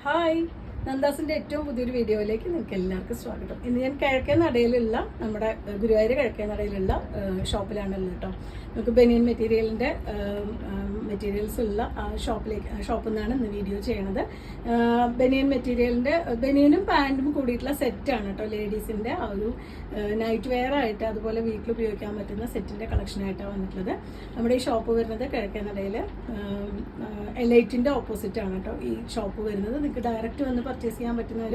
Hi, നന്ദാസിന്റെ ഏറ്റവും പുതിയൊരു വീഡിയോയിലേക്ക് നിങ്ങൾക്ക് എല്ലാവർക്കും സ്വാഗതം. ഇന്ന് ഞാൻ കിഴക്കേ നടയിലുള്ള നമ്മുടെ ഗുരുവായൂർ കിഴക്കേ നടയിലുള്ള ഷോപ്പിലാണുള്ളത് കേട്ടോ. നമുക്ക് ബനിയൻ മെറ്റീരിയൽസ് ഉള്ള ഷോപ്പിൽ നിന്നാണ് ഇന്ന് വീഡിയോ ചെയ്യണത്. ബനിയനും പാൻറ്റും കൂടിയിട്ടുള്ള സെറ്റാണ് കേട്ടോ. ലേഡീസിന്റെ ആ ഒരു നൈറ്റ് വെയർ ആയിട്ട് അതുപോലെ വീട്ടിൽ ഉപയോഗിക്കാൻ പറ്റുന്ന സെറ്റിന്റെ കളക്ഷനായിട്ടാണ് വന്നിട്ടുള്ളത്. നമ്മുടെ ഈ ഷോപ്പ് വരുന്നത് കിഴക്കേ നടയിൽ എലൈറ്റിന്റെ ഓപ്പോസിറ്റ് ആണ് കേട്ടോ ഈ ഷോപ്പ് വരുന്നത്. നിങ്ങൾക്ക് ഡയറക്റ്റ് വന്ന് പർച്ചേസ് ചെയ്യാൻ പറ്റുന്നവർ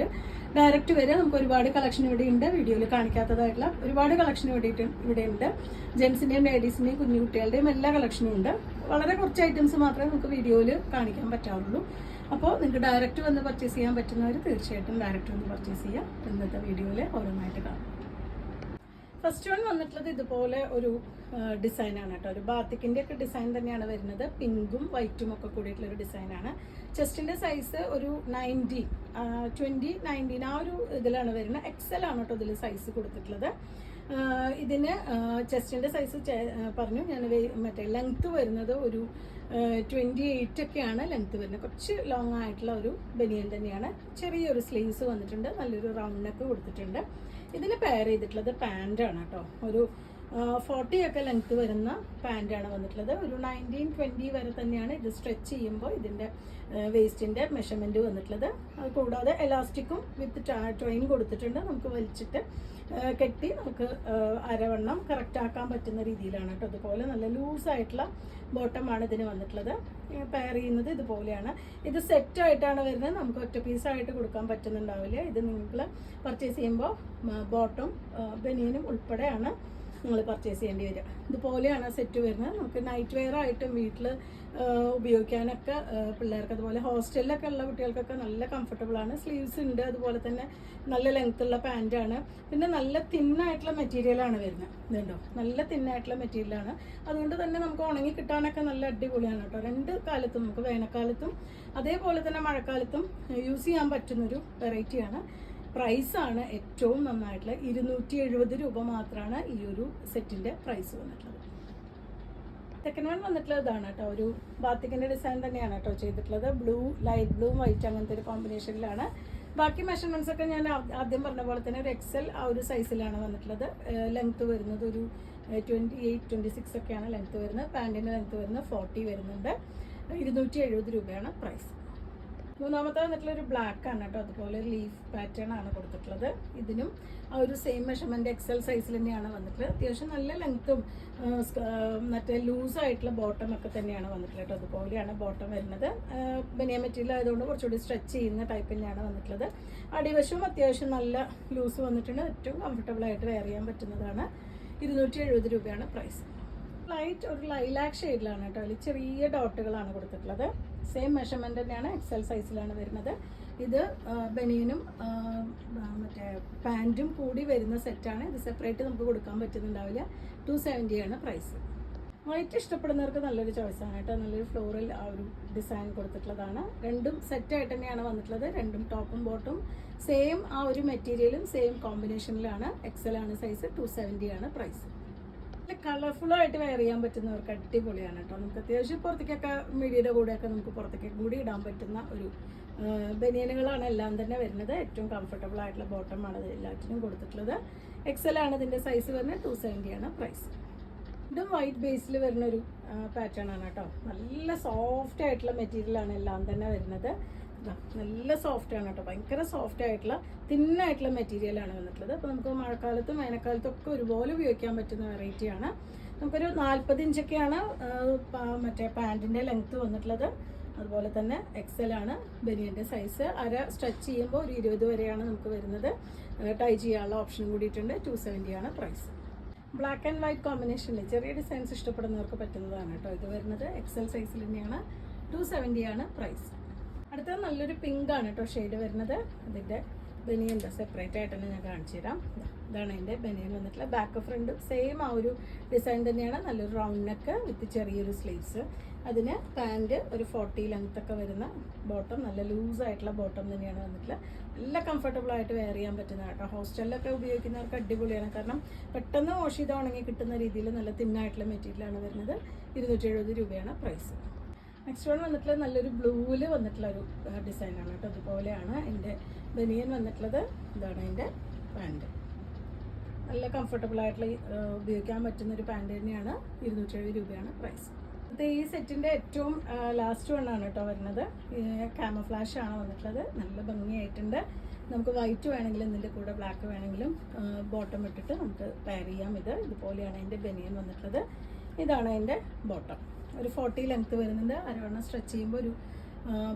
ഡയറക്റ്റ് വരെ. നമുക്ക് ഒരുപാട് കളക്ഷൻ ഇവിടെ ഉണ്ട്. വീഡിയോയിൽ കാണിക്കാത്തതായിട്ടുള്ള ഒരുപാട് കളക്ഷൻ ഇവിടെ ഉണ്ട്. ജെൻസിന്റെയും ലേഡീസിന്റെയും കുഞ്ഞുകുട്ടികളുടെയും എല്ലാ കളക്ഷനും ഉണ്ട്. വളരെ കുറച്ച് ഐറ്റംസ് മാത്രമേ നമുക്ക് വീഡിയോയിൽ കാണിക്കാൻ പറ്റാറുള്ളൂ. അപ്പോൾ നിങ്ങൾക്ക് ഡയറക്റ്റ് വന്ന് പർച്ചേസ് ചെയ്യാൻ പറ്റുന്നവർ തീർച്ചയായിട്ടും ഡയറക്റ്റ് വന്ന് പർച്ചേസ് ചെയ്യാം. ഇന്നത്തെ വീഡിയോയിൽ ഓരോന്നായിട്ട് കാണാം. ഫസ്റ്റ് വൺ വന്നിട്ടുള്ളത് ഇതുപോലെ ഒരു ഡിസൈനാണ് കേട്ടോ. ഒരു ബാത്തിക്കിന്റെ ഒക്കെ ഡിസൈൻ തന്നെയാണ് വരുന്നത്. പിങ്കും വൈറ്റും ഒക്കെ കൂടിയിട്ടുള്ള ഒരു ഡിസൈനാണ്. ചെസ്റ്റിന്റെ സൈസ് ഒരു 19 ആ ഒരു ഇതിലാണ് വരുന്നത്. എക്സൽ ആണ് കേട്ടോ ഇതിൽ സൈസ് കൊടുത്തിട്ടുള്ളത്. ഇതിന് ചെസ്റ്റിന്റെ സൈസ് പറഞ്ഞു ഞാൻ. മറ്റേ ലെങ്ത് വരുന്നത് ഒരു 28 ഒക്കെയാണ് ലെങ്ത് വരുന്നത്. കുറച്ച് ലോങ് ആയിട്ടുള്ള ഒരു ബനിയൻ തന്നെയാണ്. ചെറിയൊരു സ്ലീവ്സ് വന്നിട്ടുണ്ട്. നല്ലൊരു റൗണ്ട് നെക്ക് കൊടുത്തിട്ടുണ്ട്. ഇതിന് പെയർ ചെയ്തിട്ടുള്ളത് പാൻറ്റാണ് കേട്ടോ. ഒരു 40 ഒക്കെ ലെങ്ത് വരുന്ന പാൻറ്റാണ് വന്നിട്ടുള്ളത്. ഒരു 19-20 വരെ തന്നെയാണ് ഇത് സ്ട്രെച്ച് ചെയ്യുമ്പോൾ ഇതിൻ്റെ വേസ്റ്റിൻ്റെ മെഷർമെൻറ്റ് വന്നിട്ടുള്ളത്. അത് കൂടാതെ എലാസ്റ്റിക്കും വിത്ത് ട്രെയിൻ കൊടുത്തിട്ടുണ്ട്. നമുക്ക് വലിച്ചിട്ട് കെട്ടി നമുക്ക് അരവണ്ണം കറക്റ്റ് ആക്കാൻ പറ്റുന്ന രീതിയിലാണ് കേട്ടോ. അതുപോലെ നല്ല ലൂസായിട്ടുള്ള ബോട്ടമാണ് ഇതിന് വന്നിട്ടുള്ളത്. പെയർ ചെയ്യുന്നത് ഇതുപോലെയാണ്. ഇത് സെറ്റായിട്ടാണ് വരുന്നത്. നമുക്ക് ഒറ്റ പീസായിട്ട് കൊടുക്കാൻ പറ്റുന്നുണ്ടാവില്ല. ഇത് നിങ്ങൾ പർച്ചേസ് ചെയ്യുമ്പോൾ ബോട്ടം ബനിയനും ഉൾപ്പെടെയാണ് നിങ്ങൾ പർച്ചേസ് ചെയ്യേണ്ടി വരിക. ഇതുപോലെയാണ് സെറ്റ് വരുന്നത്. നമുക്ക് നൈറ്റ് വെയർ ആയിട്ടും വീട്ടിൽ ഉപയോഗിക്കാനൊക്കെ പിള്ളേർക്ക്, അതുപോലെ ഹോസ്റ്റലിലൊക്കെ ഉള്ള കുട്ടികൾക്കൊക്കെ നല്ല കംഫർട്ടബിൾ ആണ്. സ്ലീവ്സ് ഉണ്ട്. അതുപോലെ തന്നെ നല്ല ലെങ്ത് ഉള്ള പാൻറ്റാണ്. പിന്നെ നല്ല തിന്നായിട്ടുള്ള മെറ്റീരിയലാണ് വരുന്നത്. ഇതുണ്ടോ, നല്ല തിന്നായിട്ടുള്ള മെറ്റീരിയലാണ്. അതുകൊണ്ട് തന്നെ നമുക്ക് ഉണങ്ങി കിട്ടാനൊക്കെ നല്ല അടിപൊളിയാണ് കേട്ടോ. രണ്ട് കാലത്തും നമുക്ക് വേനൽക്കാലത്തും അതേപോലെ തന്നെ മഴക്കാലത്തും യൂസ് ചെയ്യാൻ പറ്റുന്നൊരു വെറൈറ്റിയാണ്. പ്രൈസാണ് ഏറ്റവും നന്നായിട്ടുള്ള 270 രൂപ മാത്രമാണ് ഈ ഒരു സെറ്റിന്റെ പ്രൈസ് വന്നിട്ടുള്ളത്. സെക്കൻഡ് വൺ വന്നിട്ടുള്ളത് ഇതാണ് കേട്ടോ. ഒരു ബാത്തിക്കിന്റെ ഡിസൈൻ തന്നെയാണ് കേട്ടോ ചെയ്തിട്ടുള്ളത്. ബ്ലൂ, ലൈറ്റ് ബ്ലൂ, വൈറ്റ് അങ്ങനത്തെ ഒരു കോമ്പിനേഷനിലാണ്. ബാക്കി മെഷർമെന്റ്സ് ഒക്കെ ഞാൻ ആദ്യം പറഞ്ഞ പോലെ തന്നെ ഒരു എക്സൽ ആ ഒരു സൈസിലാണ് വന്നിട്ടുള്ളത്. ലെങ്ത് വരുന്നത് ഒരു 28-26 ഒക്കെയാണ് ലെങ്ത് വരുന്നത്. പാൻറ്റിന്റെ ലെങ്ത് വരുന്നത് 40 വരുന്നുണ്ട്. 270 രൂപയാണ് പ്രൈസ്. മൂന്നാമത്തെ വന്നിട്ടുള്ള ഒരു ബ്ലാക്ക് ആണ് കേട്ടോ. അതുപോലെ ലീഫ് പാറ്റേൺ ആണ് കൊടുത്തിട്ടുള്ളത്. ഇതിനും ആ ഒരു സെയിം മെഷർമെന്റ് എക്സൽ സൈസിൽ തന്നെയാണ് വന്നിട്ടുള്ളത്. അത്യാവശ്യം നല്ല ലെങ്ത്തും മറ്റേ ലൂസായിട്ടുള്ള ബോട്ടം ഒക്കെ തന്നെയാണ് വന്നിട്ടുള്ളത് കേട്ടോ. അതുപോലെയാണ് ബോട്ടം വരുന്നത്. ബനിയൻ മെറ്റീരിയൽ ആയതുകൊണ്ട് കുറച്ചുകൂടി സ്ട്രെച്ച് ചെയ്യുന്ന ടൈപ്പ് തന്നെയാണ് വന്നിട്ടുള്ളത്. അടിവശവും അത്യാവശ്യം നല്ല ലൂസ് വന്നിട്ടുണ്ട്. ഏറ്റവും കംഫർട്ടബിൾ ആയിട്ട് വെയർ ചെയ്യാൻ പറ്റുന്നതാണ്. 270 രൂപയാണ് പ്രൈസ്. ലൈറ്റ് ഒരു ലൈലാക്ക് ഷെയ്ഡിലാണ് കേട്ടോ. അതിൽ ചെറിയ ഡോട്ടുകളാണ് കൊടുത്തിട്ടുള്ളത്. സെയിം മെഷർമെന്റ് തന്നെയാണ്. എക്സൽ സൈസിലാണ് വരുന്നത്. ഇത് ബനിയനും മറ്റേ പാൻറ്റും കൂടി വരുന്ന സെറ്റാണ്. ഇത് സെപ്പറേറ്റ് നമുക്ക് കൊടുക്കാൻ പറ്റുന്നുണ്ടാവില്ല. 270 ആണ് പ്രൈസ്. വൈറ്റ് ഇഷ്ടപ്പെടുന്നവർക്ക് നല്ലൊരു ചോയ്സാണ് കേട്ടോ. നല്ലൊരു ഫ്ലോറൽ ആ ഒരു ഡിസൈൻ കൊടുത്തിട്ടുള്ളതാണ്. രണ്ടും സെറ്റായിട്ട് തന്നെയാണ് വന്നിട്ടുള്ളത്. രണ്ടും ടോപ്പും ബോട്ടും സെയിം ആ ഒരു മെറ്റീരിയലും സെയിം കോമ്പിനേഷനിലാണ്. എക്സൽ ആണ് സൈസ്. 270 ആണ് പ്രൈസ്. കളർഫുൾ ആയിട്ട് വെയർ ചെയ്യാൻ പറ്റുന്നവർക്ക് അടിപൊളിയാണ് കേട്ടോ. നമുക്ക് അത്യാവശ്യം പുറത്തേക്കൊക്കെ മീഡിയയുടെ കൂടെയൊക്കെ നമുക്ക് പുറത്തേക്ക് കൂടി ഇടാൻ പറ്റുന്ന ഒരു ബനിയനുകളാണ് എല്ലാം തന്നെ വരുന്നത്. ഏറ്റവും കംഫർട്ടബിൾ ആയിട്ടുള്ള ബോട്ടമാണ് എല്ലാറ്റിനും കൊടുത്തിട്ടുള്ളത്. എക്സൽ ആണ് ഇതിന്റെ സൈസ് വരുന്നത്. 270 ആണ് പ്രൈസ്. ഇതും വൈറ്റ് ബേസിൽ വരുന്ന ഒരു പാറ്റേൺ ആണ് കേട്ടോ. നല്ല സോഫ്റ്റ് ആയിട്ടുള്ള മെറ്റീരിയൽ ആണ് എല്ലാം തന്നെ വരുന്നത്. നല്ല സോഫ്റ്റ് ആണ് കേട്ടോ. ഭയങ്കര സോഫ്റ്റ് ആയിട്ടുള്ള തിന്നായിട്ടുള്ള മെറ്റീരിയൽ ആണ് വന്നിട്ടുള്ളത്. അപ്പോൾ നമുക്ക് മഴക്കാലത്തും വേനൽക്കാലത്തും ഒക്കെ ഒരുപോലെ ഉപയോഗിക്കാൻ പറ്റുന്ന വെറൈറ്റിയാണ്. നമുക്കൊരു 40 ഇഞ്ചൊക്കെയാണ് മറ്റേ പാൻറ്റിൻ്റെ ലെങ്ത്ത് വന്നിട്ടുള്ളത്. അതുപോലെ തന്നെ എക്സൽ ആണ് ബനിയൻ്റെ സൈസ്. അര സ്ട്രെച്ച് ചെയ്യുമ്പോൾ ഒരു 20 വരെയാണ് നമുക്ക് വരുന്നത്. ടൈ ചെയ്യാനുള്ള ഓപ്ഷൻ കൂടിയിട്ടുണ്ട്. 270 ആണ് പ്രൈസ്. ബ്ലാക്ക് ആൻഡ് വൈറ്റ് കോമ്പിനേഷനിൽ ചെറിയ ഡിസൈൻസ് ഇഷ്ടപ്പെടുന്നവർക്ക് പറ്റുന്നതാണ് കേട്ടോ. ഇത് വരുന്നത് എക്സൽ സൈസിൽ തന്നെയാണ്. 270 ആണ് പ്രൈസ്. അടുത്തത് നല്ലൊരു പിങ്ക് ആണ് കേട്ടോ ഷെയ്ഡ് വരുന്നത്. അതിൻ്റെ ബനിയൻ്റെ സെപ്പറേറ്റ് ആയിട്ട് തന്നെ ഞാൻ കാണിച്ചു തരാം. ഇതാണ് അതിൻ്റെ ബനിയൻ വന്നിട്ടുള്ള. ബാക്ക് ഫ്രണ്ട് സെയിം ആ ഒരു ഡിസൈൻ തന്നെയാണ്. നല്ലൊരു റൗണ്ട് നെക്ക് വിത്ത് ചെറിയൊരു സ്ലീവ്സ്. അതിന് പാൻറ്റ് ഒരു 40 ലെങ്ത് ഒക്കെ വരുന്ന ബോട്ടം, നല്ല ലൂസായിട്ടുള്ള ബോട്ടം തന്നെയാണ് വന്നിട്ടുള്ളത്. നല്ല കംഫർട്ടബിൾ ആയിട്ട് വെയർ ചെയ്യാൻ പറ്റുന്ന കേട്ടോ. ഹോസ്റ്റലിലൊക്കെ ഉപയോഗിക്കുന്നവർക്ക് അടിപൊളിയാണ്. കാരണം പെട്ടെന്ന് വാഷ് ചെയ്ത് ഉണങ്ങി കിട്ടുന്ന രീതിയിൽ നല്ല തിന്നായിട്ടുള്ള മെറ്റീരിയലാണ് വരുന്നത്. 270 രൂപയാണ് പ്രൈസ്. നെക്സ്റ്റ് വൺ വന്നിട്ടുള്ളത് നല്ലൊരു ബ്ലൂവിൽ വന്നിട്ടുള്ള ഒരു ഡിസൈനാണ് കേട്ടോ. അതുപോലെയാണ് എൻ്റെ ബനിയൻ വന്നിട്ടുള്ളത്. ഇതാണ് എൻ്റെ പാൻറ്. നല്ല കംഫർട്ടബിൾ ആയിട്ടുള്ള ഉപയോഗിക്കാൻ പറ്റുന്നൊരു പാൻറ് തന്നെയാണ്. 270 രൂപയാണ് പ്രൈസ്. ഈ സെറ്റിൻ്റെ ഏറ്റവും ലാസ്റ്റ് വണ്ണാണ് കേട്ടോ വരുന്നത്. കാമഫ്ലാഷ് ആണ് വന്നിട്ടുള്ളത്. നല്ല ഭംഗിയായിട്ടുണ്ട്. നമുക്ക് വൈറ്റ് വേണമെങ്കിലും ഇതിൻ്റെ കൂടെ ബ്ലാക്ക് വേണമെങ്കിലും ബോട്ടം ഇട്ടിട്ട് നമുക്ക് പെയർ ചെയ്യാം. ഇതുപോലെയാണ് എൻ്റെ ബനിയൻ വന്നിട്ടുള്ളത്. ഇതാണ് എൻ്റെ ബോട്ടം. ഒരു 40 ലെങ്ത്ത് വരുന്നുണ്ട്. അരവണ്ണം സ്ട്രെച്ച് ചെയ്യുമ്പോൾ ഒരു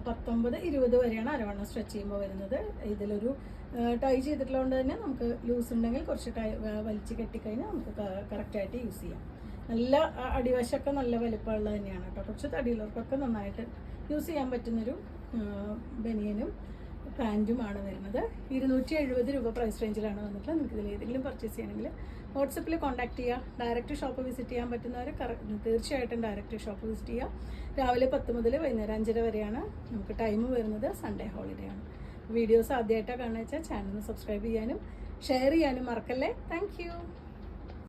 19-20 വരെയാണ് അരവണ്ണം സ്ട്രെച്ച് ചെയ്യുമ്പോൾ വരുന്നത്. ഇതിലൊരു ടൈ ചെയ്തിട്ടുള്ളതുകൊണ്ട് തന്നെ നമുക്ക് ലൂസ് ഉണ്ടെങ്കിൽ കുറച്ച് വലിച്ച് കെട്ടിക്കഴിഞ്ഞാൽ നമുക്ക് കറക്റ്റായിട്ട് യൂസ് ചെയ്യാം. നല്ല അടിവശമൊക്കെ നല്ല വലിപ്പമുള്ളത് തന്നെയാണ് കേട്ടോ. കുറച്ച് തടിയുള്ളവർക്കൊക്കെ നന്നായിട്ട് യൂസ് ചെയ്യാൻ പറ്റുന്നൊരു ബനിയനും പാൻറ്റുമാണ് വരുന്നത്. 270 രൂപ പ്രൈസ് റേഞ്ചിലാണ് വന്നിട്ടുള്ളത്. നിങ്ങൾക്ക് ഇതിൽ ഏതെങ്കിലും പർച്ചേസ് ചെയ്യണമെങ്കിൽ വാട്സപ്പിൽ കോൺടാക്ട് ചെയ്യുക. ഡയറക്റ്റ് ഷോപ്പ് വിസിറ്റ് ചെയ്യാൻ പറ്റുന്നവർ തീർച്ചയായിട്ടും ഡയറക്റ്റ് ഷോപ്പ് വിസിറ്റ് ചെയ്യുക. രാവിലെ 10 മുതൽ വൈകുന്നേരം 5 വരെയാണ് നമുക്ക് ടൈം വരുന്നത്. സൺഡേ ഹോളിഡേ ആണ്. വീഡിയോസ് ആദ്യമായിട്ടാണ് കാണുക വെച്ചാൽ ചാനൽ സബ്സ്ക്രൈബ് ചെയ്യാനും ഷെയർ ചെയ്യാനും മറക്കല്ലേ. താങ്ക്